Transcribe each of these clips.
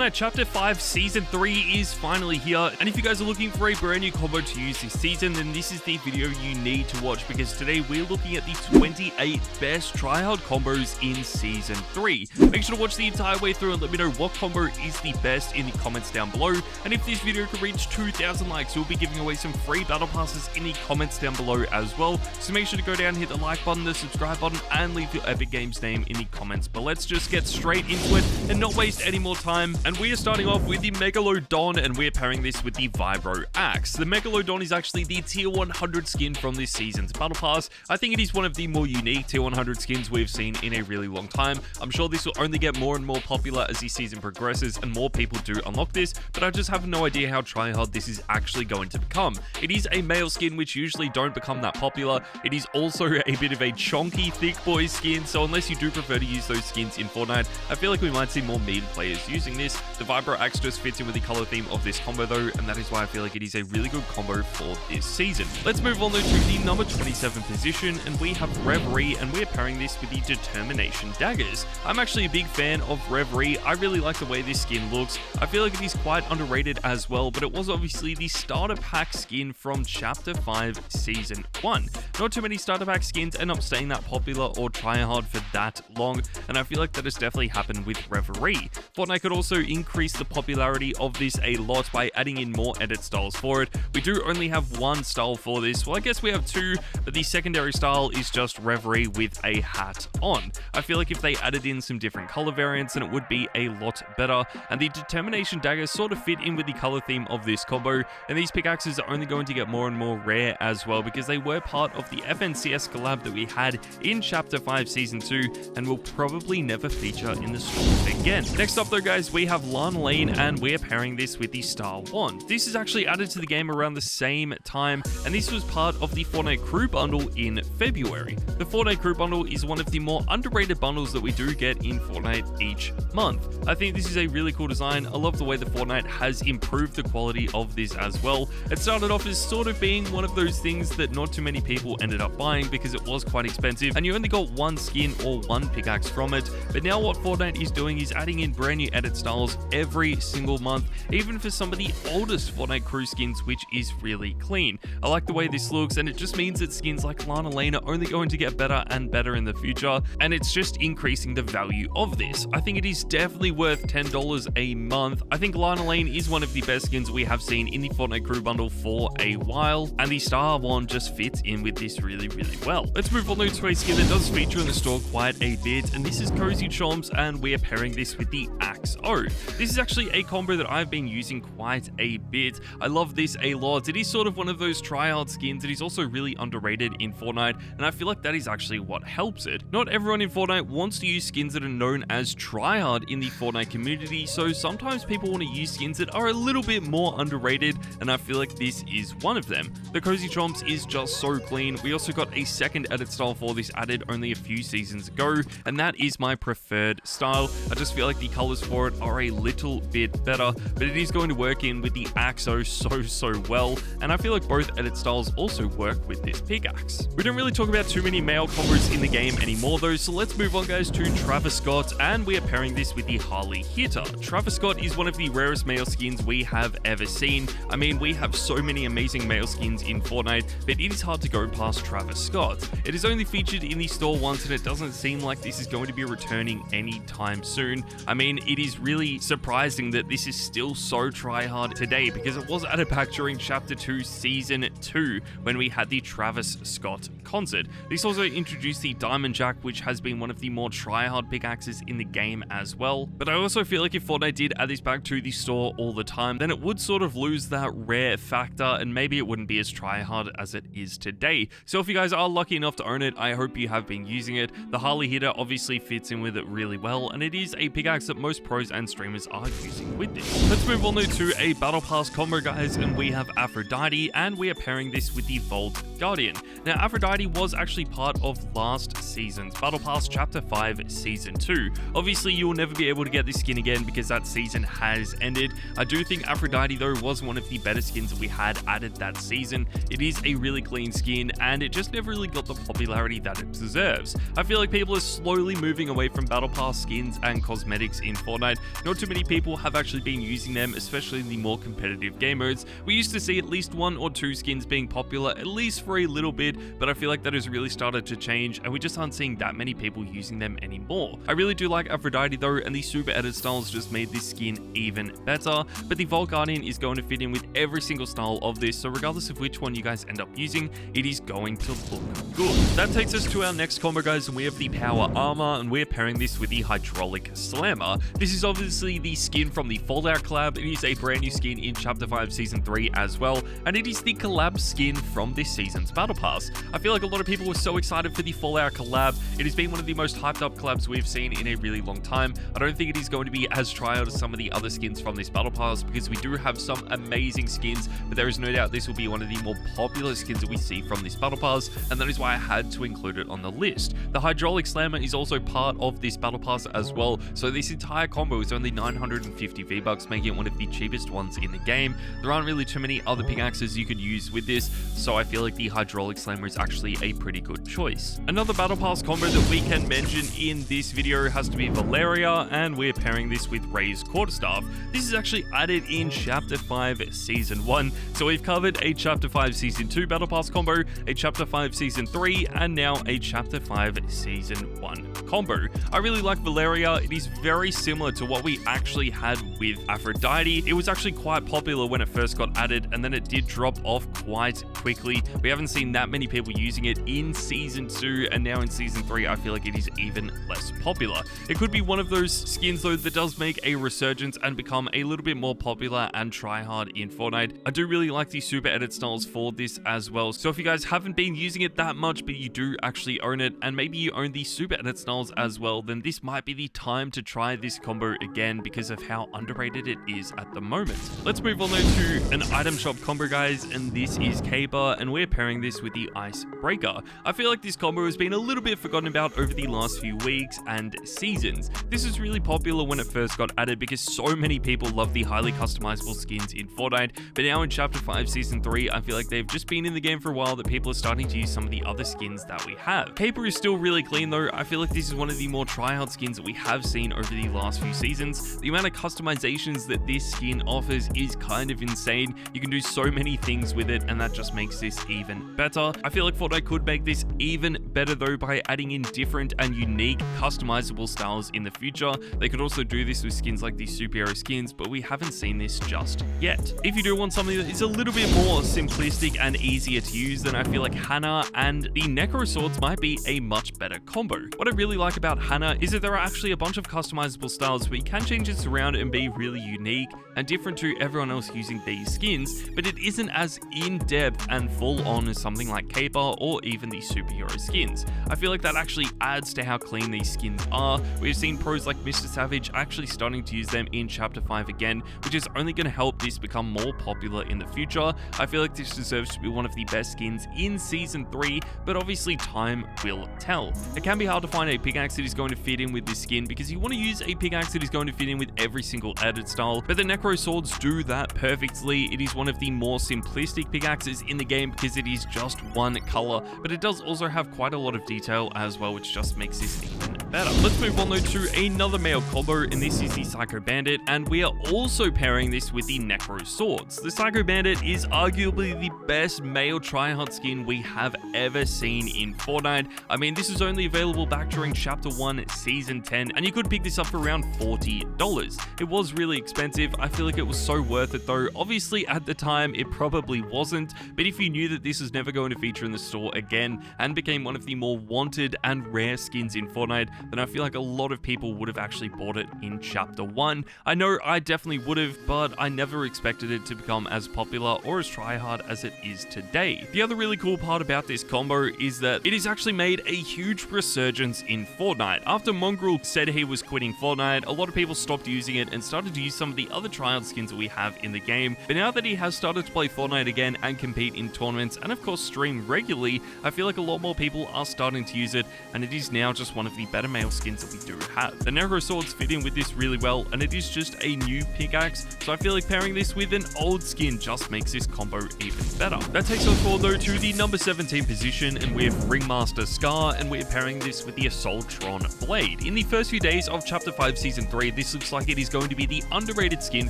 Fortnite Chapter 5 Season 3 is finally here, and if you guys are looking for a brand new combo to use this season, then this is the video you need to watch, because today we're looking at the 28 best tryhard combos in Season 3. Make sure to watch the entire way through and let me know what combo is the best in the comments down below, and if this video can reach 2,000 likes, we'll be giving away some free battle passes in the comments down below as well, so make sure to go down, hit the like button, the subscribe button, and leave your Epic Games name in the comments. But let's just get straight into it and not waste any more time. And we are starting off with the Megalodon, and we're pairing this with the Vibro Axe. The Megalodon is actually the tier 100 skin from this season's battle pass. I think it is one of the more unique tier 100 skins we've seen in a really long time. I'm sure this will only get more and more popular as the season progresses and more people do unlock this, but I just have no idea how tryhard this is actually going to become. It is a male skin which usually don't become that popular. It is also a bit of a chonky thick boy skin, so unless you do prefer to use those skins in Fortnite, I feel like we might see more mid players using this. The Vibro Axe just fits in with the color theme of this combo though, and that is why I feel like it is a really good combo for this season. Let's move on though to the number 27 position, and we have Reverie, and we're pairing this with the Determination Daggers. I'm actually a big fan of Reverie. I really like the way this skin looks. I feel like it is quite underrated as well, but it was obviously the starter pack skin from Chapter 5 Season 1. Not too many starter pack skins end up staying that popular or tryhard for that long, and I feel like that has definitely happened with Reverie. Fortnite could also increase the popularity of this a lot by adding in more edit styles for it. We do only have one style for this. Well, I guess we have two, but the secondary style is just Reverie with a hat on. I feel like if they added in some different color variants, then it would be a lot better, and the Determination Daggers sort of fit in with the color theme of this combo, and these pickaxes are only going to get more and more rare as well, because they were part of the FNCS collab that we had in Chapter 5 Season 2, and will probably never feature in the store again. Next up though guys, we have Lanolin, and we're pairing this with the Star Wand. This is actually added to the game around the same time, and this was part of the Fortnite Crew Bundle in February. The Fortnite Crew Bundle is one of the more underrated bundles that we do get in Fortnite each month. I think this is a really cool design. I love the way that Fortnite has improved the quality of this as well. It started off as sort of being one of those things that not too many people ended up buying because it was quite expensive and you only got one skin or one pickaxe from it, but now what Fortnite is doing is adding in brand new edit styles every single month, even for some of the oldest Fortnite crew skins, which is really clean. I like the way this looks, and it just means that skins like Lanolin are only going to get better and better in the future, and it's just increasing the value of this. I think it is definitely worth $10 a month. I think Lanolin is one of the best skins we have seen in the Fortnite Crew Bundle for a while, and the Star Wand just fits in with this really well. Let's move on to a skin that does feature in the store quite a bit, and this is Cozy Chomps, and we're pairing this with the Axe O. This is actually a combo that I've been using quite a bit. I love this a lot. It is sort of one of those tryhard skins. It is also really underrated in Fortnite, and I feel like that is actually what helps it. Not everyone in Fortnite wants to use skins that are known as tryhard in the Fortnite community, so sometimes people want to use skins that are a little bit more underrated, and I feel like this is one of them. The Cozy Chomps is just so clean. We also got a second edit style for this added only a few seasons ago, and that is my preferred style. I just feel like the colors for it are a little bit better, but it is going to work in with the Axo so well, and I feel like both edit styles also work with this pickaxe. We don't really talk about too many male combos in the game anymore though, so let's move on guys to Travis Scott, and we are pairing this with the Harley Hitter. Travis Scott is one of the rarest male skins we have ever seen. I mean, we have so many amazing male skins in Fortnite, but it is hard to go past Travis Scott. It is only featured in the store once, and it doesn't seem like this is going to be returning anytime soon. I mean, it is really surprising that this is still so tryhard today, because it was added back during Chapter 2 Season 2 when we had the Travis Scott concert. This also introduced the Diamond Jack, which has been one of the more tryhard pickaxes in the game as well. But I also feel like if Fortnite did add this back to the store all the time, then it would sort of lose that rare factor, and maybe it wouldn't be as tryhard as it is today. So if you guys are lucky enough to own it, I hope you have been using it. The Harley Hitter obviously fits in with it really well, and it is a pickaxe that most pros and streamers are using with this. Let's move on to a battle pass combo guys, and we have Aphrodite, and we are pairing this with the Vault Guardian. Now Aphrodite was actually part of last season's battle pass Chapter 5 Season 2. Obviously you will never be able to get this skin again because that season has ended. I do think Aphrodite though was one of the better skins that we had added that season. It is a really clean skin, and it just never really got the popularity that it deserves. I feel like people are slowly moving away from battle pass skins and cosmetics in Fortnite. Not not too many people have actually been using them, especially in the more competitive game modes. We used to see at least 1 or 2 skins being popular, at least for a little bit, but I feel like that has really started to change, and we just aren't seeing that many people using them anymore. I really do like Aphrodite though, and the super edit styles just made this skin even better, but the Vault Guardian is going to fit in with every single style of this, so regardless of which one you guys end up using, it is going to look good. That takes us to our next combo, guys, and we have the Power Armor, and we're pairing this with the Hydraulic Slammer. This is obviously the skin from the Fallout collab. It is a brand new skin in Chapter 5 Season 3 as well, and it is the collab skin from this season's Battle Pass. I feel like a lot of people were so excited for the Fallout collab. It has been one of the most hyped up collabs we've seen in a really long time. I don't think it is going to be as Tryhard as some of the other skins from this Battle Pass, because we do have some amazing skins, but there is no doubt this will be one of the more popular skins that we see from this Battle Pass, and that is why I had to include it on the list. The Hydraulic Slammer is also part of this Battle Pass as well, so this entire combo is only 950 V-Bucks, making it one of the cheapest ones in the game. There aren't really too many other pickaxes you could use with this, so I feel like the Hydraulic Slammer is actually a pretty good choice. Another Battle Pass combo that we can mention in this video has to be Valeria, and we're pairing this with Ray's Quarterstaff. This is actually added in Chapter 5 Season 1, so we've covered a Chapter 5 Season 2 Battle Pass combo, a Chapter 5 Season 3, and now a Chapter 5 Season 1 combo. I really like Valeria. It is very similar to what we actually had with Aphrodite. It was actually quite popular when it first got added, and then it did drop off quite quickly. We haven't seen that many people using it in Season 2, and now in Season 3 I feel like it is even less popular. It could be one of those skins though that does make a resurgence and become a little bit more popular and try hard in Fortnite. I do really like the super edit styles for this as well, so if you guys haven't been using it that much but you do actually own it, and maybe you own the super edit styles as well, then this might be the time to try this combo again because of how underrated it is at the moment. Let's move on though to an item shop combo, guys, and this is Caper, and we're pairing this with the Icebreaker. I feel like this combo has been a little bit forgotten about over the last few weeks and seasons. This was really popular when it first got added because so many people love the highly customizable skins in Fortnite, but now in Chapter 5 Season 3, I feel like they've just been in the game for a while that people are starting to use some of the other skins that we have. Caper is still really clean though. I feel like this is one of the more tryhard skins that we have seen over the last few seasons. The amount of customizations that this skin offers is kind of insane. You can do so many things with it, and that just makes this even better. I feel like Fortnite could make this even better though by adding in different and unique customizable styles in the future. They could also do this with skins like the superhero skins, but we haven't seen this just yet. If you do want something that is a little bit more simplistic and easier to use, then I feel like Hannah and the Necro Swords might be a much better combo. What I really like about Hannah is that there are actually a bunch of customizable styles where you can change this around and be really unique and different to everyone else using these skins, but it isn't as in-depth and full-on as something like Caper or even the superhero skins. I feel like that actually adds to how clean these skins are. We've seen pros like Mr. Savage actually starting to use them in Chapter 5 again, which is only going to help this become more popular in the future. I feel like this deserves to be one of the best skins in Season 3, but obviously time will tell. It can be hard to find a pickaxe that is going to fit in with this skin because you want to use a pickaxe that is going to fit in with every single edit style, but the Necro Swords do that perfectly. It is one of the more simplistic pickaxes in the game because it is just one color, but it does also have quite a lot of detail as well, which just makes this even better. Let's move on though to another male combo, and this is the Psycho Bandit, and we are also pairing this with the Necro Swords. The Psycho Bandit is arguably the best male tryhard skin we have ever seen in Fortnite. I mean, this is only available back during Chapter 1 Season 10, and you could pick this up for around $40. It was really expensive. I feel like it was so worth it though. Obviously at the time it probably wasn't, but if you knew that this was never going to feature in the store again and became one of the more wanted and rare skins in Fortnite, then I feel like a lot of people would have actually bought it in Chapter 1. I know I definitely would have, but I never expected it to become as popular or as tryhard as it is today. The other really cool part about this combo is that it has actually made a huge resurgence in Fortnite. After Mongrel said he was quitting Fortnite, a lot of people stopped using it and started to use some of the other tryhard skins that we have in the game. But now that he has started to play Fortnite again and compete in tournaments and of course stream regularly, I feel like a lot more people are starting to use it, and it is now just one of the better male skins that we do have. The Necro Swords fit in with this really well, and it is just a new pickaxe, so I feel like pairing this with an old skin just makes this combo even better. That takes us forward though to the number 17 position, and we have Ringmaster Scar, and we're pairing this with the Assaultron Blade. In the first few days of Chapter 5 Season 3, this looks like it is going to be the underrated skin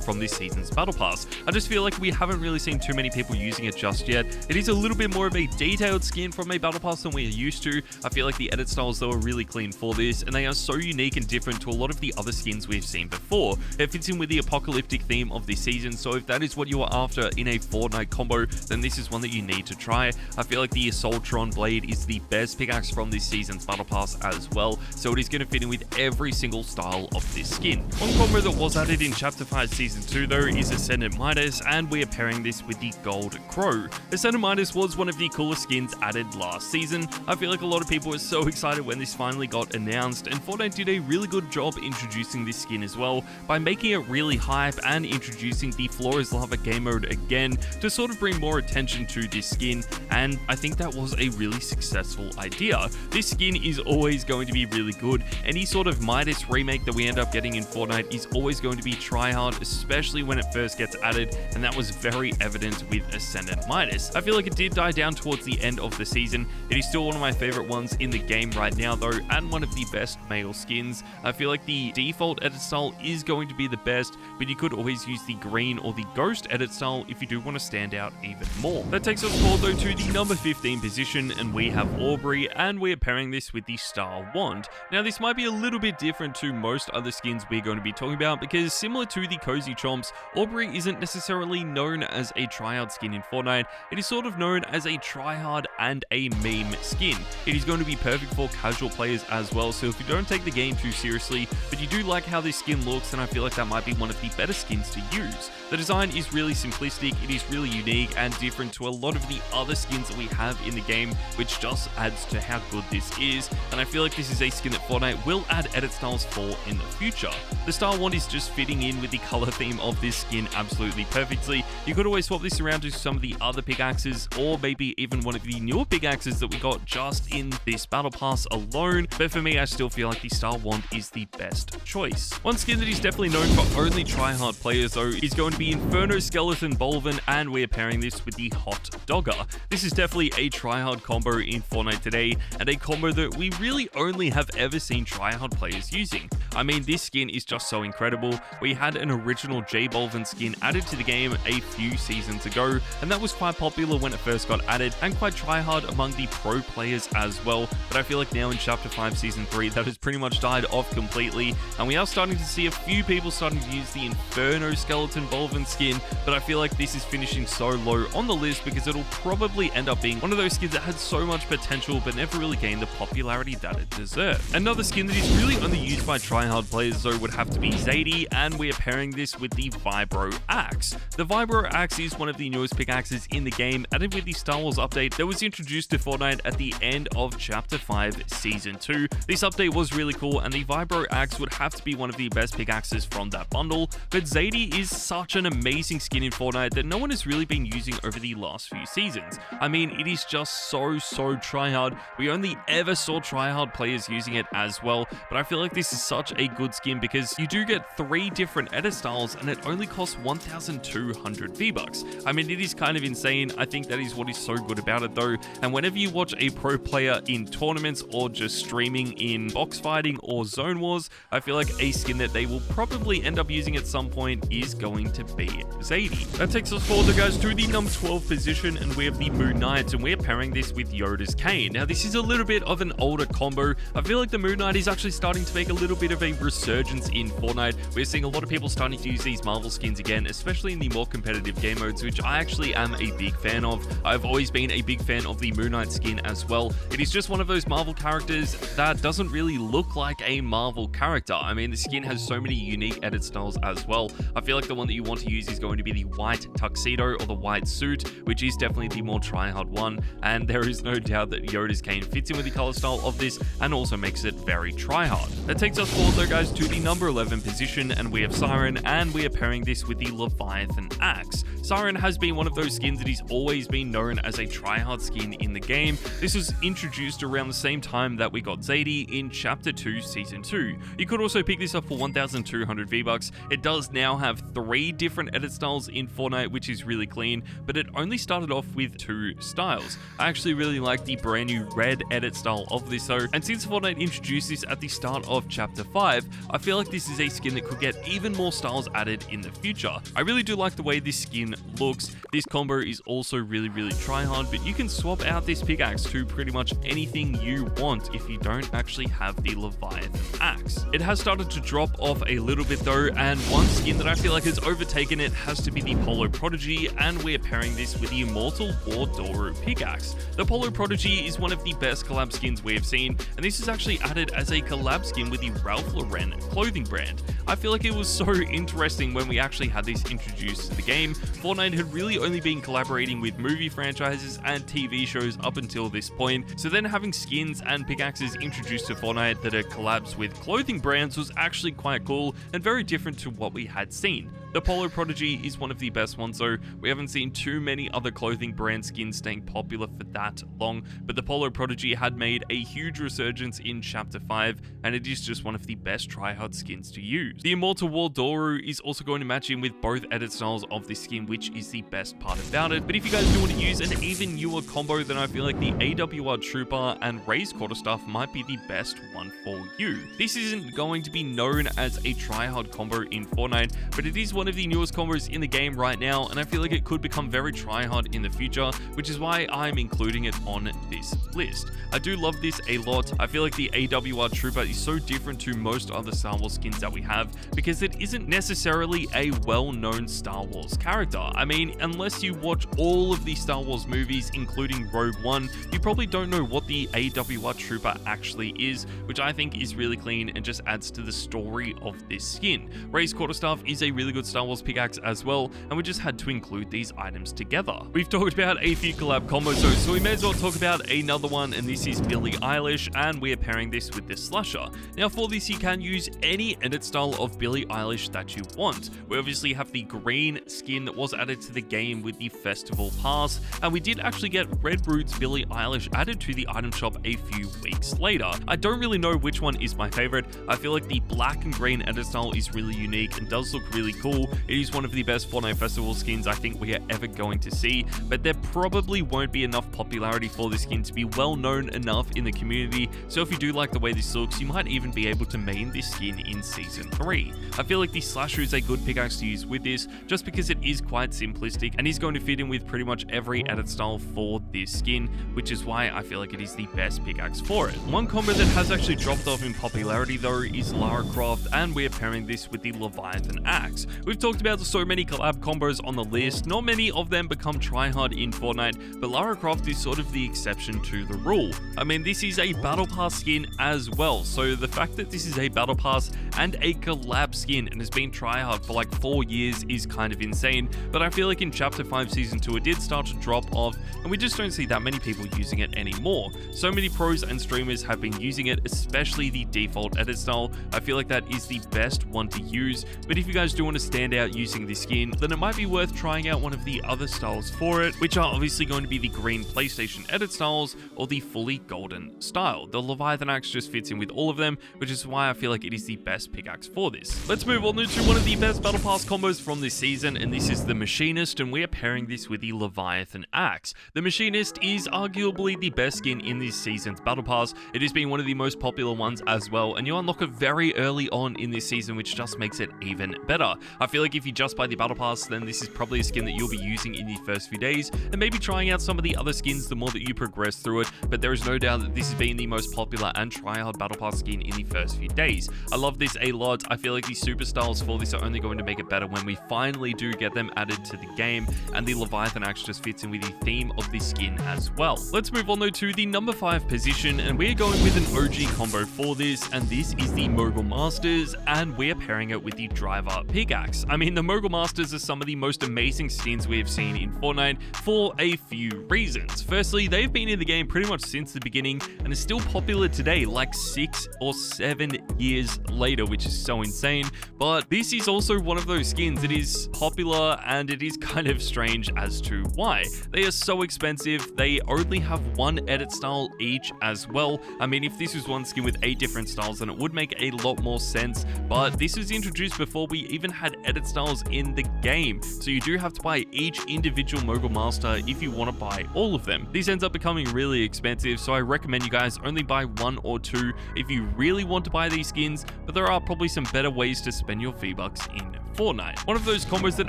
from this season's Battle Pass. I just feel like we haven't really seen too many people using it just yet. It is a little bit more of a detailed skin from a Battle Pass than we are used to. I feel like the edit styles though are really clean for this, and they are so unique and different to a lot of the other skins we've seen before. It fits in with the apocalyptic theme of this season, so if that is what you are after in a Fortnite combo, then this is one that you need to try. I feel like the Assaultron Blade is the best pickaxe from this season's Battle Pass as well, so it is going to fit in with every single style of this skin. One combo that was added in Chapter 5 Season 2 though is Ascendant Midas, and we are pairing this with the Gold Crow. Ascendant Midas was one of the coolest skins added last season. I feel like a lot of people were so excited when this finally got announced, and Fortnite did a really good job introducing this skin as well by making it really hype and introducing the Floor is Lava game mode again to sort of bring more attention to this skin, and I think that was a really successful idea. This skin is always going to be really good. Any sort of Midas remake that we end up getting in Fortnite is always going to be tryhard, especially when it first gets added, and that was very evident with Ascendant Midas. I feel like it did die down towards the end of the season. It is still one of my favorite ones in the game right now though, and one of the best male skins. I feel like the default edit style is going to be the best, but you could always use the green or the ghost edit style if you do want to stand out even more. That takes us forward though to the number 15 position, and we have Aubrey, and we're pairing this with the Star Wand. Now this might be a little bit different to most other skins we're going to be talking about, because similar to the Cozy Chomps, Aubrey isn't necessarily known as a tryhard skin in Fortnite. It is sort of known as a tryhard and a meme skin. It is going to be perfect for casual players as well, so if you don't take the game too seriously, but you do like how this skin looks, then I feel like that might be one of the better skins to use. The design is really simplistic, it is really unique and different to a lot of the other skins that we have in the game, which just adds to how good this is, and I feel like this is a skin that Fortnite will add edit styles for in the future. The Star Wand is just fitting in with the color theme of this skin absolutely perfectly. You could always swap this around to some of the other pickaxes, or maybe even one of the newer pickaxes that we got just in this Battle Pass alone, but for me I still feel like the Star Wand is the best choice. One skin that is definitely known for only tryhard players though is going to be Inferno Skeleton Bolvin, and we're pairing this with the Hot Dogger. This is definitely a tryhard combo in Fortnite today, and a combo that we really only have ever seen tryhard players using. I mean, this skin is just so incredible. We had an original J Bolvin skin added to the game a few seasons ago, and that was quite popular when it first got added, and quite tryhard among the pro players as well, but I feel like now in Chapter 5 Season 3 that has pretty much died off completely, and we are starting to see a few people starting to use the Inferno Skeleton Bolvin skin, but I feel like this is finishing so low on the list because it'll probably end up being one of those skins that had so much potential but never really gained the popularity that it deserved. Another skin that is really only used by tryhard players though would have to be Zadie, and we are pairing this with the Vibro Axe. The Vibro Axe is one of the newest pickaxes in the game, added with the Star Wars update that was introduced to Fortnite at the end of Chapter 5 Season 2. This update was really cool, and the Vibro Axe would have to be one of the best pickaxes from that bundle, but Zadie is such an amazing skin in Fortnite that no one has really been using over the last few seasons. I mean, it is just so tryhard. We only ever saw tryhard players using it as well, but I feel like this is such a good skin because you do get 3 different edit styles and it only costs 1,200 V-Bucks. I mean, it is kind of insane. I think that is what is so good about it though, and whenever you watch a pro player in tournaments or just streaming in box fighting or zone wars, I feel like a skin that they will probably end up using at some point is going to be Zadie. That takes us forward, guys, to the number 12 position, and we have the Moon Knight, and we're pairing this with Yoda's Cane. Now, this is a little bit of an older combo. I feel like the Moon Knight is actually starting to make a little bit of a resurgence in Fortnite. We're seeing a lot of people starting to use these Marvel skins again, especially in the more competitive game modes, which I actually am a big fan of. I've always been a big fan of the Moon Knight skin as well. It is just one of those Marvel characters that doesn't really look like a Marvel character. I mean, the skin has so many unique edit styles as well. I feel like the one that you want to use is going to be the white tuxedo or the white suit, which is definitely the more tryhard one, and there is no doubt that Yoda's Cane fits in with the color style of this and also makes it very tryhard. That takes us forward though, guys, to the number 11 position, and we have Siren, and we are pairing this with the Leviathan Axe. Siren has been one of those skins that has always been known as a tryhard skin in the game. This was introduced around the same time that we got Zadie in Chapter 2 Season 2. You could also pick this up for 1,200 V-Bucks. It does now have 3 different edit styles in Fortnite, which is really clean, but it only started off with 2 styles. I actually really like the brand new red edit style of this though, and since Fortnite introduced this at the start of Chapter 5, I feel like this is a skin that could get even more styles added in the future. I really do like the way this skin looks. This combo is also really tryhard, but you can swap out this pickaxe to pretty much anything you want if you don't actually have the Leviathan axe. It has started to drop off a little bit though, and one skin that I feel like has overtaken it has to be the Polo Prodigy, and we're pairing this with the Immortal War Doru pickaxe. The Polo Prodigy is one of the best collab skins we have seen, and this is actually added as a collab skin with the Ralph Lauren clothing brand. I feel like it was so interesting when we actually had this introduced to the game. Fortnite had really only been collaborating with movie franchises and TV shows up until this point, so then having skins and pickaxes introduced to Fortnite that are collabs with clothing brands was actually quite cool and very different to what we had seen. The Polo Prodigy is one of the best ones though. We haven't seen too many other clothing brand skins staying popular for that long, but the Polo Prodigy had made a huge resurgence in Chapter 5, and it is just one of the best tryhard skins to use. The Immortal War Doru is also going to match in with both edit styles of this skin, which is the best part about it. But if you guys do want to use an even newer combo, then I feel like the AWR Trooper and Raise Quarterstaff might be the best one for you. This isn't going to be known as a tryhard combo in Fortnite, but it is one of the newest combos in the game right now, and I feel like it could become very tryhard in the future, which is why I'm including it on this list. I do love this a lot. I feel like the AWR Trooper is so different to most other Star Wars skins that we have because it isn't necessarily a well-known Star Wars character. I mean, unless you watch all of the Star Wars movies, including Rogue One, you probably don't know what the AWR Trooper actually is, which I think is really clean and just adds to the story of this skin. Raise Quarterstaff is a really good Star Wars pickaxe as well, and we just had to include these items together. We've talked about a few collab combos though, so we may as well talk about another one, and this is Billie Eilish, and we are pairing this with the Slasher. Now for this, you can use any edit style of Billie Eilish that you want. We obviously have the green skin that was added to the game with the Festival Pass, and we did actually get Red Roots Billie Eilish added to the item shop a few weeks later. I don't really know which one is my favorite. I feel like the black and green edit style is really unique and does look really cool. It is one of the best Fortnite Festival skins I think we are ever going to see, but there probably won't be enough popularity for this skin to be well known enough in the community, so if you do like the way this looks, you might even be able to main this skin in Season 3. I feel like the Slasher is a good pickaxe to use with this, just because it is quite simplistic and is going to fit in with pretty much every edit style for this skin, which is why I feel like it is the best pickaxe for it. One combo that has actually dropped off in popularity though is Lara Croft, and we're pairing this with the Leviathan axe. We've talked about so many collab combos on the list. Not many of them become tryhard in Fortnite, but Lara Croft is sort of the exception to the rule. I mean, this is a Battle Pass skin as well, so the fact that this is a Battle Pass and a collab skin and has been tryhard for like 4 years is kind of insane, but I feel like in Chapter 5 Season 2 it did start to drop off, and we just don't see that many people using it anymore. So many pros and streamers have been using it, especially the default edit style. I feel like that is the best one to use, but if you guys do want to stand out using this skin, then it might be worth trying out one of the other styles for it, which are obviously going to be the green PlayStation edit styles or the fully golden style. The Leviathan axe just fits in with all of them, which is why I feel like it is the best pickaxe for this. Let's move on to one of the best Battle Pass combos from this season, and this is the Machinist, and we are pairing this with the Leviathan axe. The Machinist is arguably the best skin in this season's Battle Pass. It has been one of the most popular ones as well, and you unlock it very early on in this season, which just makes it even better. I feel like if you just buy the Battle Pass, then this is probably a skin that you'll be using in the first few days, and maybe trying out some of the other skins the more that you progress through it, but there is no doubt that this has been the most popular and tryhard Battle Pass skin in the first few days. I love this a lot. I feel like the super styles for this are only going to make it better when we finally do get them added to the game, and the Leviathan axe just fits in with the theme of this skin as well. Let's move on though to the number 5 position, and we're going with an OG combo for this, and this is the Mogul Masters, and we're pairing it with the Driver pickaxe. I mean, the Mogul Masters are some of the most amazing skins we have seen in Fortnite for a few reasons. Firstly, they've been in the game pretty much since the beginning and are still popular today, like 6 or 7 years later, which is so insane. But this is also one of those skins that is popular, and it is kind of strange as to why. They are so expensive. They only have one edit style each as well. I mean, if this was one skin with 8 different styles, then it would make a lot more sense, but this was introduced before we even had edit styles in the game, so you do have to buy each individual Mogul Master if you want to buy all of them. This ends up becoming really expensive, so I recommend you guys only buy 1 or 2 if you really want to buy these skins, but there are probably some better ways to spend your V-Bucks in Fortnite. One of those combos that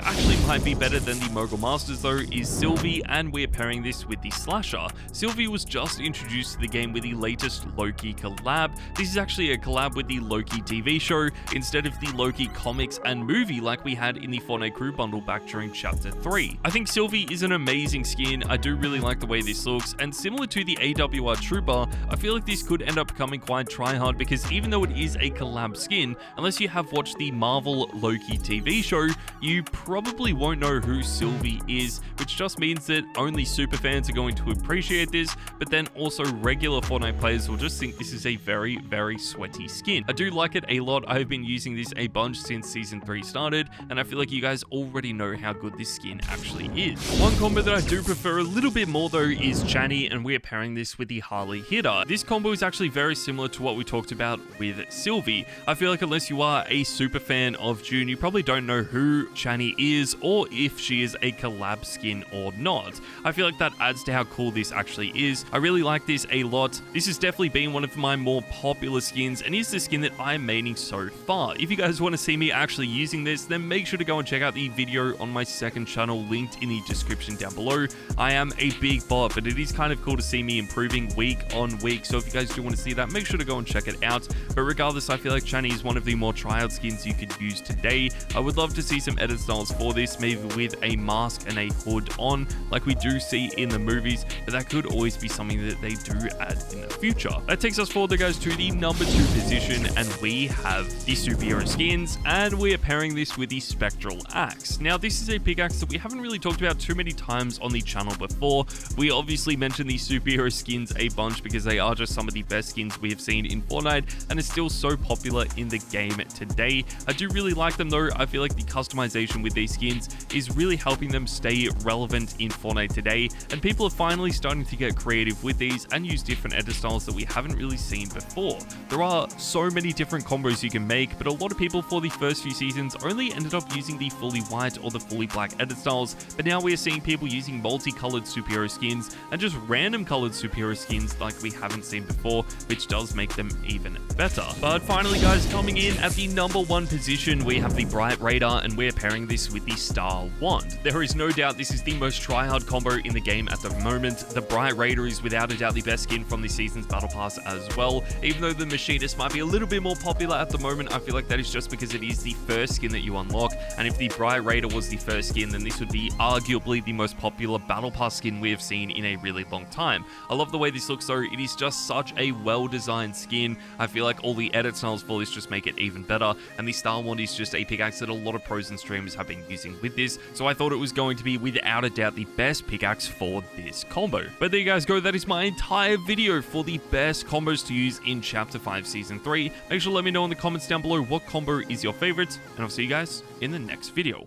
actually might be better than the Mogul Masters though is Sylvie, and we're pairing this with the Slasher. Sylvie was just introduced to the game with the latest Loki collab. This is actually a collab with the Loki TV show instead of the Loki comics and movie like we had in the Fortnite crew bundle back during chapter 3. I think Sylvie is an amazing skin. I do really like the way this looks, and similar to the AWR Trooper, I feel like this could end up becoming quite tryhard because even though it is a collab skin, unless you have watched the Marvel Loki TV show, you probably won't know who Sylvie is, which just means that only super fans are going to appreciate this, but then also regular Fortnite players will just think this is a very, very sweaty skin. I do like it a lot. I've been using this a bunch since Season 3 started, and I feel like you guys already know how good this skin actually is. One combo that I do prefer a little bit more though is Channy, and we're pairing this with the Harley Hitter. This combo is actually very similar to what we talked about with Sylvie. I feel like unless you are a super fan of June, you probably don't know who Channy is or if she is a collab skin or not. I feel like that adds to how cool this actually is. I really like this a lot. This has definitely been one of my more popular skins, and is the skin that I'm maining so far. If you guys want to see me actually using this, then make sure to go and check out the video on my second channel linked in the description down below. I am a big bot, but it is kind of cool to see me improving week on week, so if you guys do want to see that, make sure to go and check it out. But regardless, I feel like Channy is one of the more tryhard skins you could use today. I would love to see some edit styles for this, maybe with a mask and a hood on, like we do see in the movies, but that could always be something that they do add in the future. That takes us forward, guys, to the number 2 position, and we have the superhero skins, and we are pairing this with the Spectral Axe. Now, this is a pickaxe that we haven't really talked about too many times on the channel before. We obviously mentioned the superhero skins a bunch because they are just some of the best skins we have seen in Fortnite, and is still so popular in the game today. I do really like them though. I feel like the customization with these skins is really helping them stay relevant in Fortnite today, and people are finally starting to get creative with these and use different edit styles that we haven't really seen before. There are so many different combos you can make, but a lot of people for the first few seasons only ended up using the fully white or the fully black edit styles, but now we are seeing people using multicolored superhero skins and just random colored superhero skins like we haven't seen before, which does make them even better. But finally, guys, coming in at the number 1 position, we have the Bright Radar, and we're pairing this with the Star Wand. There is no doubt this is the most tryhard combo in the game at the moment. The Bright Raider is without a doubt the best skin from this season's Battle Pass as well. Even though the Machinist might be a little bit more popular at the moment, I feel like that is just because it is the first skin that you unlock, and if the Bright Raider was the first skin, then this would be arguably the most popular Battle Pass skin we have seen in a really long time. I love the way this looks though. It is just such a well-designed skin. I feel like all the edit styles for this just make it even better, and the Star Wand is just a pickaxe that a lot of pros and streamers have been using with this, so I thought it was going to be without a doubt the best pickaxe for this combo. But there you guys go, that is my entire video for the best combos to use in Chapter 5 Season 3. Make sure to let me know in the comments down below what combo is your favorite, and I'll see you guys in the next video.